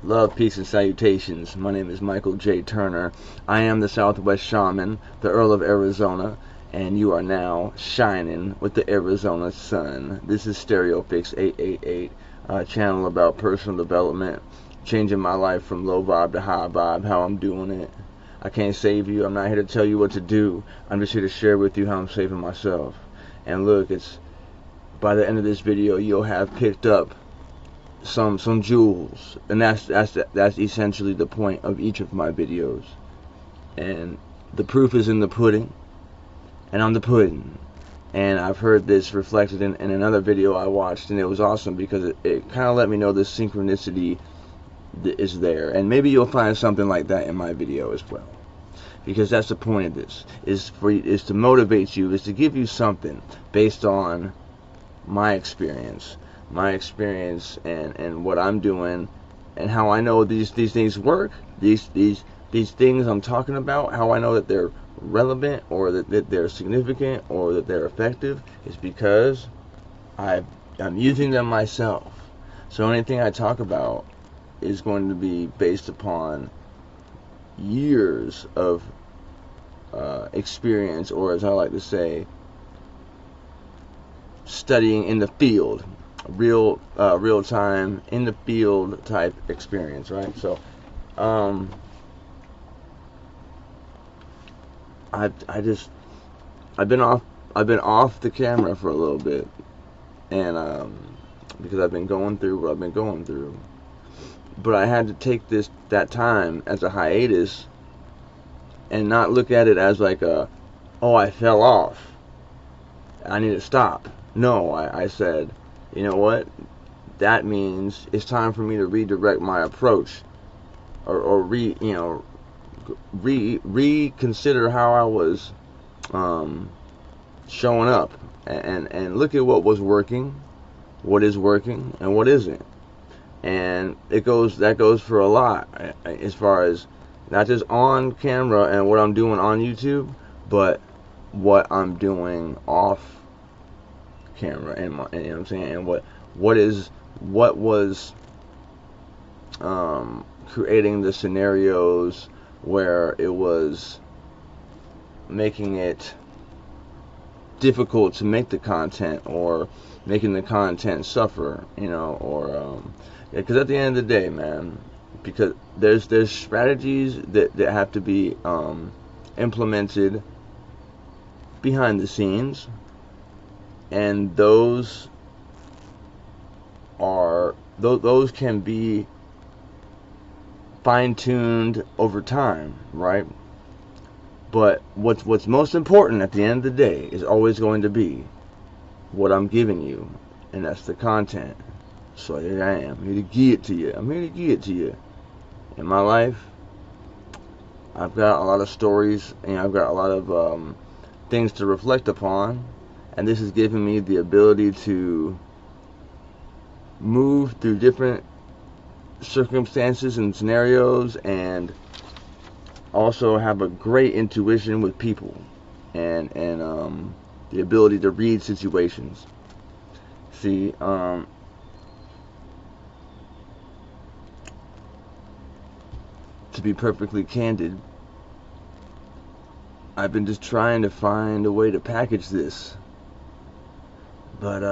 Love, peace, and salutations. My name is Michael J. Turner. I am the Southwest Shaman, the Earl of Arizona, and you are now shining with the Arizona sun. This is StereoPHX 888, a channel about personal development, changing my life from low vibe to high vibe, how I'm doing it. I can't save you. I'm not here to tell you what to do. I'm just here to share with you how I'm saving myself. And look, it's by the end of this video, you'll have picked up some jewels, and that's essentially the point of each of my videos. And the proof is in the pudding, and I'm the pudding. And I've heard this reflected in another video I watched, and it was awesome because it kind of let me know the synchronicity is there. And maybe you'll find something like that in my video as well, because that's the point of this, is to motivate you, is to give you something based on my experience and what I'm doing, and how I know these things work, these things I'm talking about, how I know that they're relevant, or that they're significant, or that they're effective, is because I'm using them myself. So anything I talk about is going to be based upon years of experience, or as I like to say, studying in the field, real time in the field type experience, right? So I've been off the camera for a little bit, and because I've been going through what I've been going through, but I had to take that time as a hiatus and not look at it as like oh, I fell off, I need to stop. No, I said, you know what? That means it's time for me to redirect my approach, or reconsider how I was showing up, and look at what was working, what is working, and what isn't. And that goes for a lot, as far as not just on camera and what I'm doing on YouTube, but what I'm doing off camera, and you know what I'm saying, and what was creating the scenarios where it was making it difficult to make the content, or making the content suffer, or because at the end of the day, man, because there's strategies that have to be implemented behind the scenes, and those can be fine-tuned over time, right? But what's most important at the end of the day is always going to be what I'm giving you, and that's the content. So here I am, here to give it to you. I'm here to give it to you. In my life, I've got a lot of stories, and I've got a lot of things to reflect upon, and this has given me the ability to move through different circumstances and scenarios, and also have a great intuition with people, and the ability to read situations. See, to be perfectly candid, I've been just trying to find a way to package this, but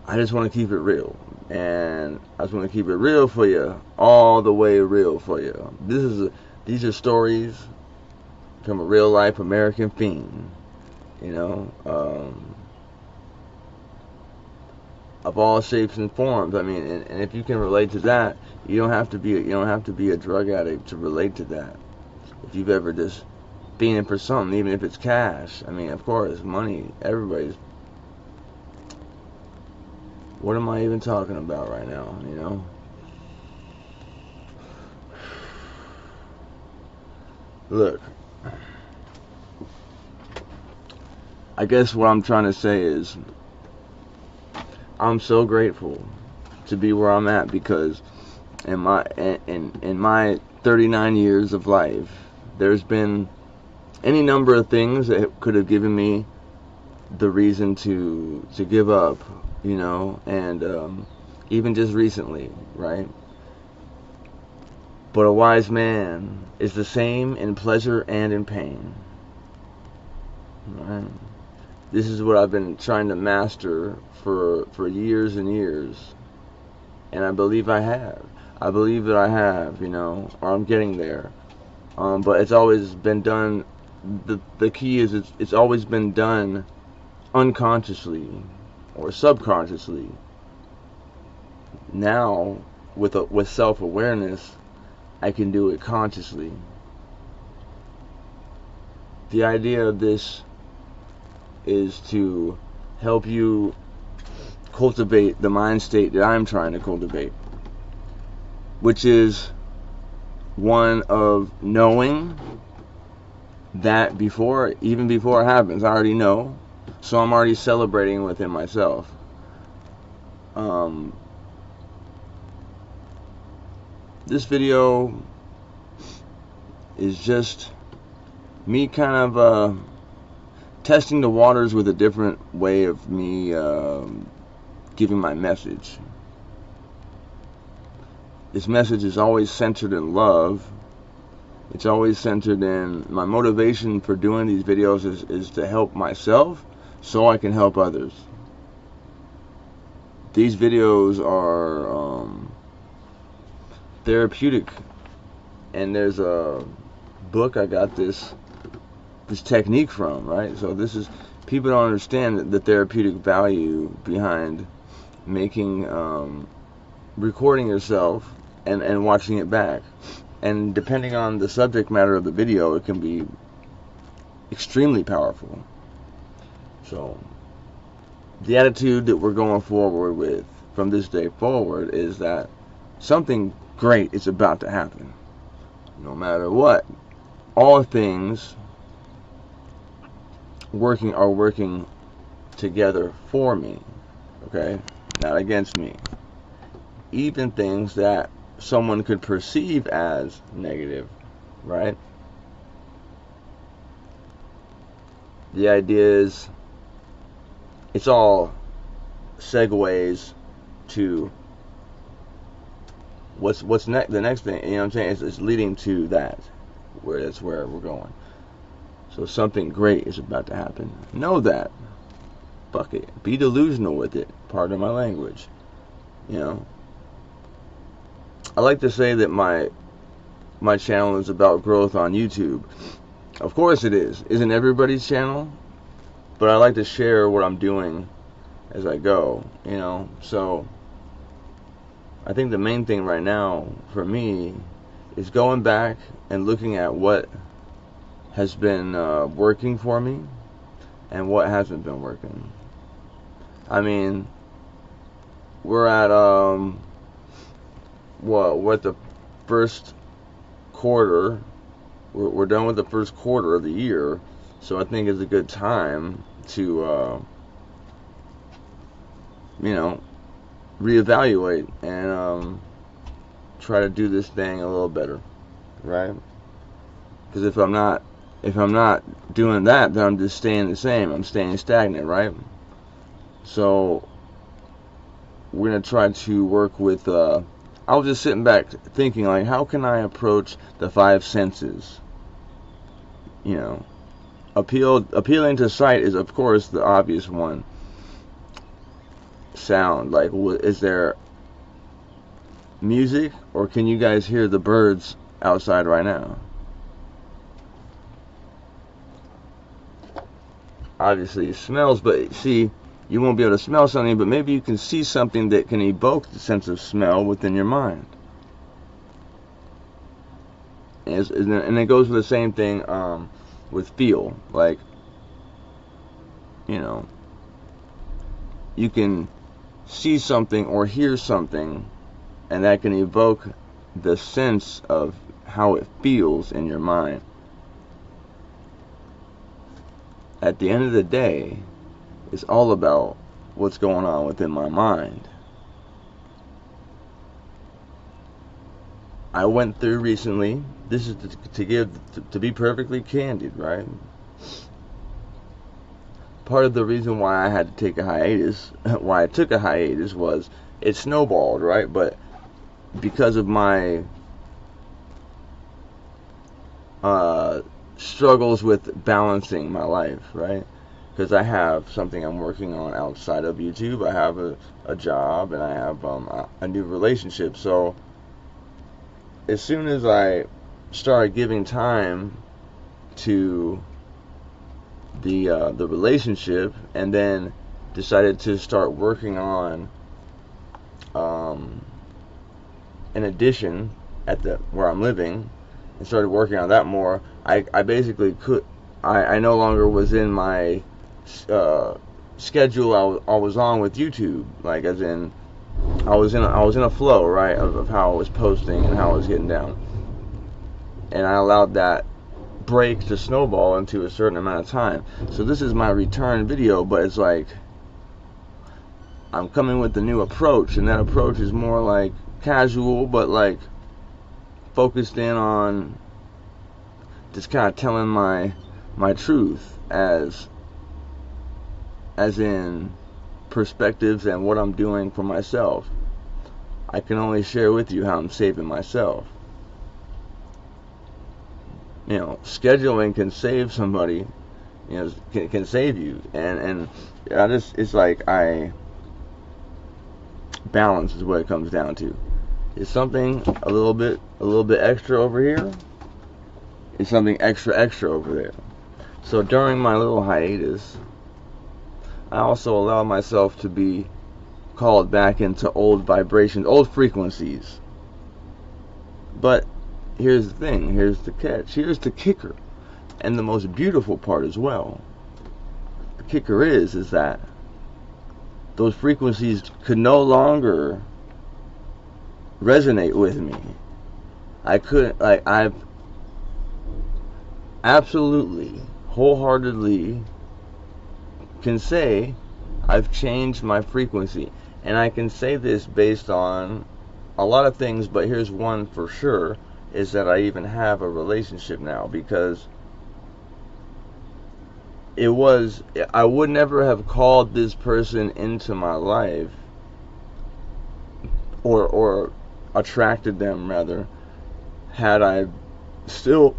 I just want to keep it real, and I just want to keep it real for you, all the way real for you. These are stories from a real life American fiend, of all shapes and forms. I mean, and if you can relate to that, you don't have to be a drug addict to relate to that. If you've ever just been in for something, even if it's cash. I mean, of course, money, everybody's. What am I even talking about right now, Look, I guess what I'm trying to say is, I'm so grateful to be where I'm at, because in my 39 years of life, there's been any number of things that could have given me the reason to give up, and even just recently, right? But a wise man is the same in pleasure and in pain. Right? This is what I've been trying to master for years and years. And I believe I have. I believe that I have, you know, or I'm getting there. But it's always been done, the key is it's always been done unconsciously or subconsciously. Now, with self-awareness, I can do it consciously. The idea of this is to help you cultivate the mind state that I'm trying to cultivate, which is one of knowing that even before it happens, I already know, so I'm already celebrating within myself. This video is just me kind of testing the waters with a different way of me giving my message. This message is always centered in love. It's always centered in my motivation for doing these videos is to help myself so I can help others. These videos are therapeutic, and there's a book I got this technique from, right? So this is, people don't understand the therapeutic value behind making recording yourself and watching it back. And depending on the subject matter of the video, it can be extremely powerful. So the attitude that we're going forward with from this day forward is that something great is about to happen. No matter what, all things are working together for me, okay? Not against me. Even things that someone could perceive as negative, right? The idea is, it's all segues to what's next. The next thing, you know what I'm saying? It's leading to that, that's where we're going. So something great is about to happen. Know that. Fuck it. Be delusional with it. Pardon my language. You know. I like to say that my channel is about growth on YouTube. Of course it is. Isn't everybody's channel? But I like to share what I'm doing as I go. You know. So I think the main thing right now for me is going back and looking at what has been working for me and what hasn't been working. I mean, we're at we're at the first quarter. We're done with the first quarter of the year, so I think it's a good time to you know, reevaluate and try to do this thing a little better, right? Because if I'm not doing that, then I'm just staying the same. I'm staying stagnant, right? So we're gonna try to work with. I was just sitting back thinking, like, how can I approach the five senses? You know, appealing to sight is, of course, the obvious one. Sound, like, is there music, or can you guys hear the birds outside right now? Obviously smells, but see, you won't be able to smell something, but maybe you can see something that can evoke the sense of smell within your mind. And it goes with the same thing with feel. Like, you know, you can see something or hear something, and that can evoke the sense of how it feels in your mind. At the end of the day, it's all about what's going on within my mind. I went through recently, this is to be perfectly candid, right? Part of the reason why I had to take a hiatus, why I took a hiatus, was it snowballed, right? But because of my struggles with balancing my life, right? Because I have something I'm working on outside of YouTube. I have a job, and I have a new relationship. So as soon as I started giving time to the relationship, and then decided to start working on an addition at where I'm living, and started working on that more, I basically I no longer was in my schedule I was on with YouTube, like, as in I was in a flow, right, of how I was posting and how I was getting down, and I allowed that break to snowball into a certain amount of time. So this is my return video, but it's like I'm coming with a new approach, and that approach is more like casual, but like focused in on just kind of telling my truth, as in perspectives and what I'm doing for myself. I can only share with you how I'm saving myself. You know, scheduling can save somebody, you know, can save you, and I just, it's like, balance is what it comes down to. It's something a little bit extra over here, it's something extra over there. So during my little hiatus, I also allow myself to be called back into old vibrations, old frequencies. But here's the thing, here's the catch, here's the kicker, and the most beautiful part as well. The kicker is that those frequencies could no longer resonate with me. I couldn't, like, I've absolutely, wholeheartedly can say I've changed my frequency. And I can say this based on a lot of things, but here's one for sure, is that I even have a relationship now, because I would never have called this person into my life, or attracted them rather, had I still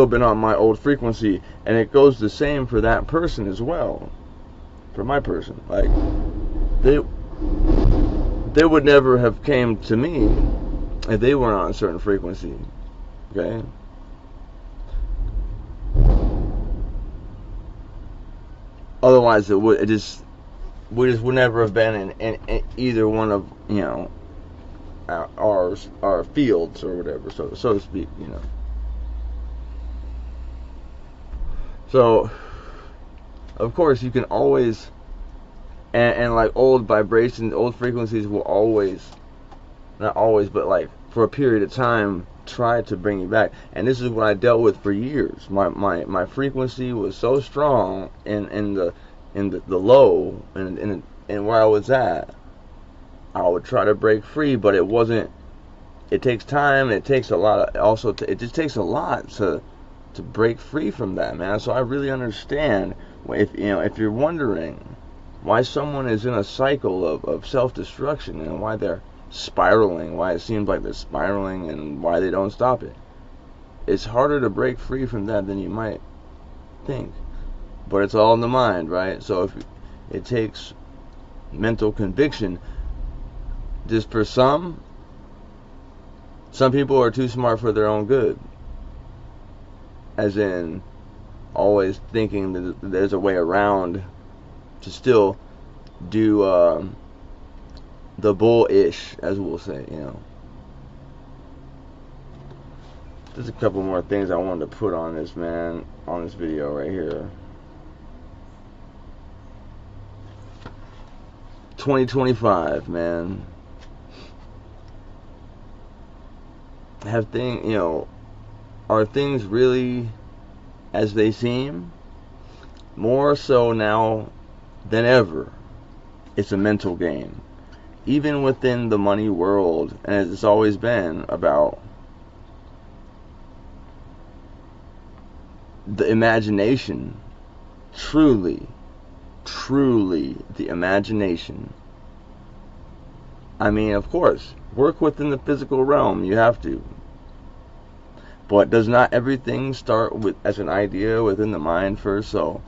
been on my old frequency. And it goes the same for that person as well, for my person. Like, they would never have came to me if they weren't on a certain frequency. Okay? Otherwise, we just would never have been in either one of, you know, our fields or whatever, so to speak, you know. So, of course, you can always, and like old vibrations, old frequencies will always, not always, but like for a period of time, try to bring you back. And this is what I dealt with for years. My frequency was so strong in the low, and where I was at, I would try to break free, but it wasn't. It takes time. It takes a lot. It just takes a lot to break free from that, man. So I really understand if you're wondering why someone is in a cycle of self-destruction, and why they're spiraling, why it seems like they're spiraling, and why they don't stop it. It's harder to break free from that than you might think, but it's all in the mind, right? So if it takes mental conviction, just for some people are too smart for their own good, as in always thinking that there's a way around to still do the bullish, as we'll say, you know. There's a couple more things I wanted to put on this, man, on this video right here. 2025, man. Are things really as they seem? More so now than ever, it's a mental game. Even within the money world, and it's always been about the imagination. Truly the imagination I mean, of course, work within the physical realm. You have to. But does not everything start with as an idea within the mind first? So,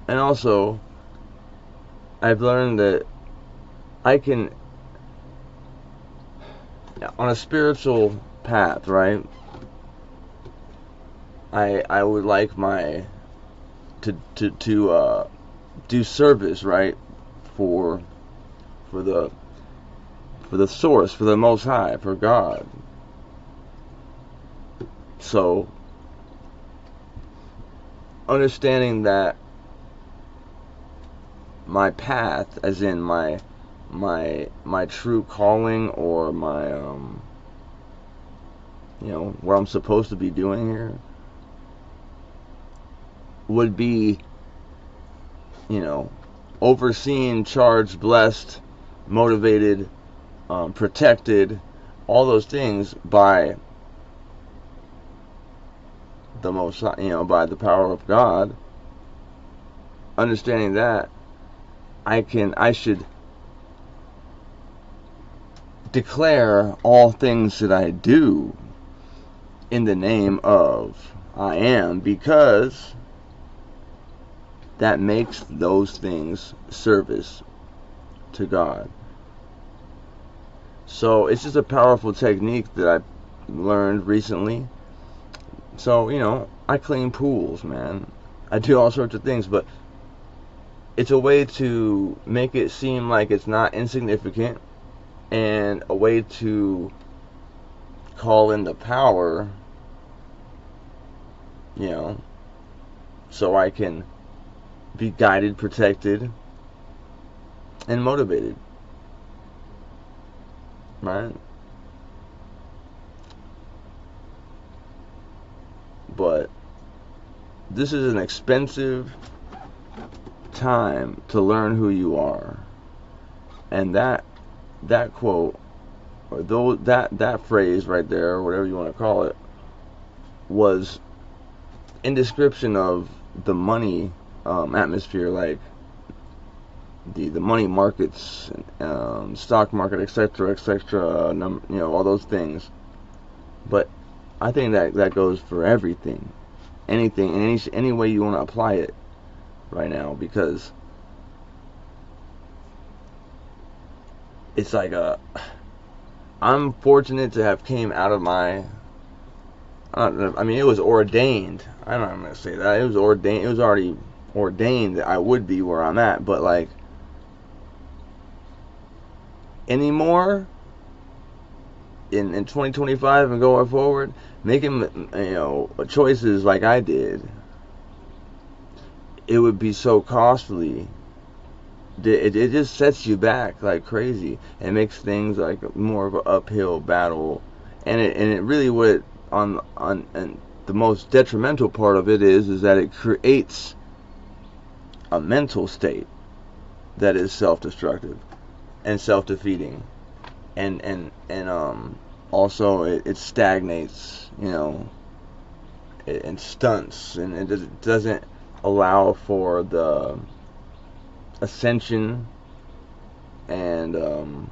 and also, I've learned that I can, on a spiritual path, right? I would like my to do service, right, for the source, for the Most High, for God. So understanding that my path, as in my true calling, or my what I'm supposed to be doing here, would be, overseen, charged, blessed, motivated, protected, all those things by the most, by the power of God. Understanding that, I should declare all things that I do in the name of I am, because that makes those things service to God. So it's just a powerful technique that I learned recently. So, I clean pools, man. I do all sorts of things, but it's a way to make it seem like it's not insignificant, and a way to call in the power, so I can be guided, protected, and motivated, right? But this is an expensive time to learn who you are, and that quote, or that phrase right there, or whatever you want to call it, was in description of the money atmosphere, like the money markets, stock market, etc., all those things. But I think that goes for everything, anything, and any way you want to apply it right now, because it's like I'm fortunate to have came out of my, it was ordained. I don't know how I'm going to say that. It was ordained. It was already ordained that I would be where I'm at. But like, anymore, in 2025 and going forward, making choices like I did, it would be so costly. It just sets you back like crazy, and makes things like more of an uphill battle. And it really would, and the most detrimental part of it is that it creates a mental state that is self-destructive and self-defeating, and also it stagnates, and stunts, and it doesn't allow for the ascension and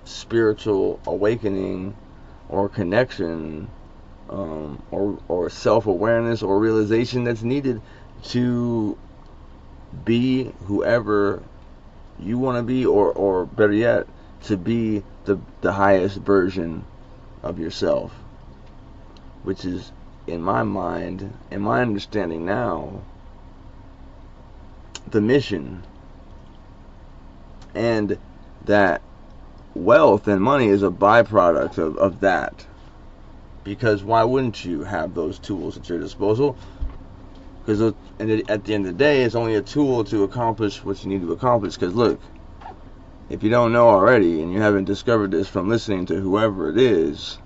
spiritual awakening or connection, or self-awareness or realization that's needed to be whoever you want to be, or better yet, to be the highest version of yourself, which is, in my mind, in my understanding now, the mission. And that wealth and money is a byproduct of that, because why wouldn't you have those tools at your disposal? Because at the end of the day, it's only a tool to accomplish what you need to accomplish. Because look, if you don't know already, and you haven't discovered this from listening to whoever it is,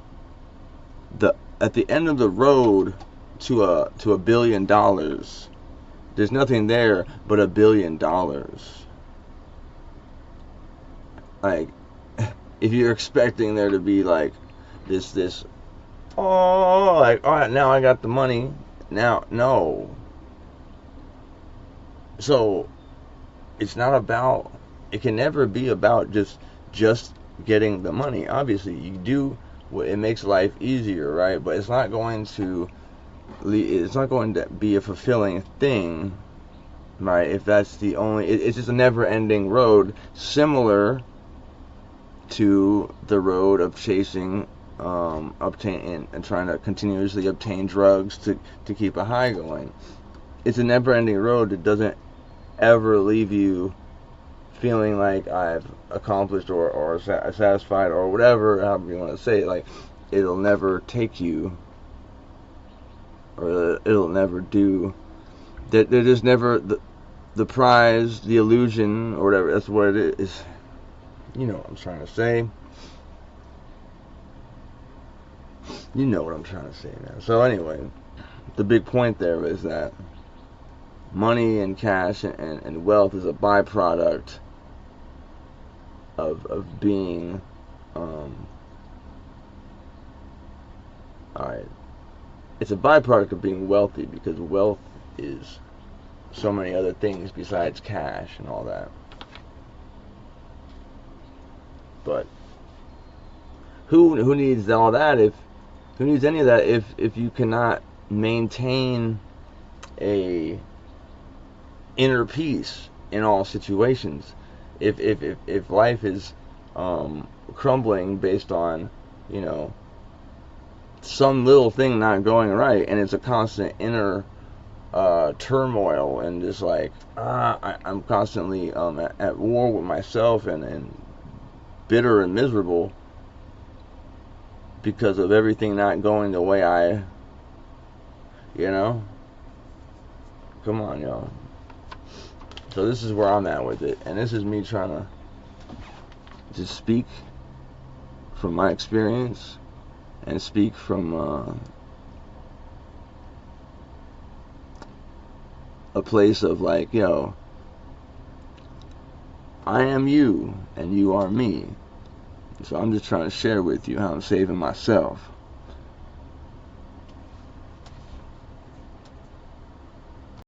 at the end of the road to $1 billion, there's nothing there but $1 billion. Like, if you're expecting there to be like this, like, all right, now I got the money. Now, no. So, it's not about it can never be about just getting the money. Obviously, you do, it makes life easier, right? But it's not going to be a fulfilling thing, right? If that's the only, it's just a never-ending road, similar to the road of chasing, obtain and trying to continuously obtain drugs to keep a high going. It's a never-ending road that doesn't ever leave you feeling like I've accomplished or satisfied or whatever, however you want to say it. Like, it'll never take you, or it'll never do. There's never the prize, the illusion, or whatever. That's what it is. You know what I'm trying to say. You know what I'm trying to say, man. So anyway, the big point there is that money and cash and wealth is a byproduct of being, alright, it's a byproduct of being wealthy, because wealth is so many other things besides cash and all that. But who needs all that, who needs any of that if you cannot maintain a inner peace in all situations? If life is crumbling based on, you know, some little thing not going right, and it's a constant inner turmoil, and just like I'm constantly at war with myself and bitter and miserable because of everything not going the way I, you know, come on, y'all. So this is where I'm at with it, and this is me trying to just speak from my experience and speak from a place of like, yo, I am you and you are me. So I'm just trying to share with you how I'm saving myself.